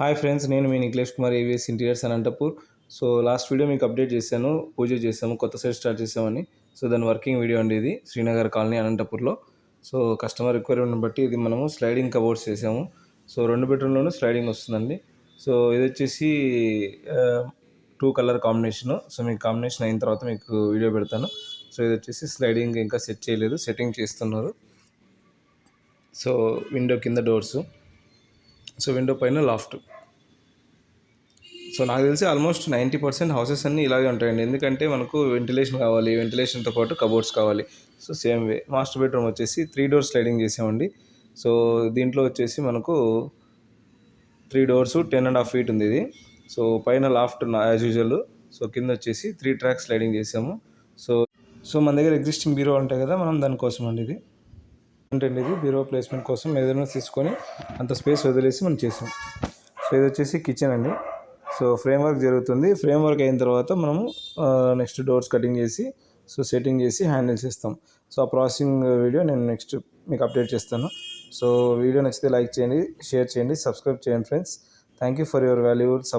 Hi friends, నేను మీ Nikhilesh Kumar AVS interiors Anantapur. So last video మీకు అప్డేట్ చేశాను, పూజ చేసాము, కొత్త సైట్ స్టార్ట్ చేసామని. సో దాని వర్కింగ్ వీడియో అండి ఇది, శ్రీనగర్ కాలనీ అనంతపూర్లో. సో కస్టమర్ రిక్వైర్మెంట్ బట్టి ఇది మనము స్లైడింగ్ కబోర్డ్స్ చేసాము. సో 2 బెడ్రూమ్లోనూ స్లైడింగ్ వస్తుందండి. సో ఇది వచ్చేసి 2 కలర్ కాంబినేషను. సో మీకు కాంబినేషన్ అయిన తర్వాత మీకు వీడియో పెడతాను. సో ఇది వచ్చేసి స్లైడింగ్ ఇంకా సెట్ చేయలేదు, సెట్టింగ్ చేస్తున్నారు. సో విండో కింద డోర్సు, సో విండో పైన లాఫ్ట్. సో నాకు తెలిసి ఆల్మోస్ట్ 90% హౌసెస్ అన్నీ ఇలాగే ఉంటాయండి. ఎందుకంటే మనకు వెంటిలేషన్ కావాలి, వెంటిలేషన్తో పాటు కబోర్డ్స్ కావాలి. So same way master bedroom వచ్చేసి 3 డోర్ స్లైడింగ్ చేసామండి. సో దీంట్లో వచ్చేసి మనకు 3 డోర్స్ 10.5 ఫీట్ ఉంది ఇది. సో పైన లాఫ్ట్ యాజ్ యూజువల్. సో కింద వచ్చేసి 3 ట్రాక్ స్లైడింగ్ చేసాము. సో మన దగ్గర ఎగ్జిస్టింగ్ బీరో ఉంటాయి కదా, మనం దానికోసం అండి ఇది ఏంటండి, ఇది బీరో ప్లేస్మెంట్ కోసం మెజర్మెంట్స్ తీసుకొని అంత స్పేస్ వదిలేసి మనం చేసాం. సో ఇది వచ్చేసి కిచెన్ అండి. సో ఫ్రేమ్ వర్క్ జరుగుతుంది. ఫ్రేమ్ వర్క్ అయిన తర్వాత మనము నెక్స్ట్ డోర్స్ కటింగ్ చేసి సో సెట్టింగ్ చేసి హ్యాండిల్స్ ఇస్తాం. సో ఆ ప్రాసెసింగ్ వీడియో నేను నెక్స్ట్ మీకు అప్డేట్ చేస్తాను. సో వీడియో నచ్చితే లైక్ చేయండి, షేర్ చేయండి, సబ్స్క్రైబ్ చేయండి friends. Thank you for your valuable support.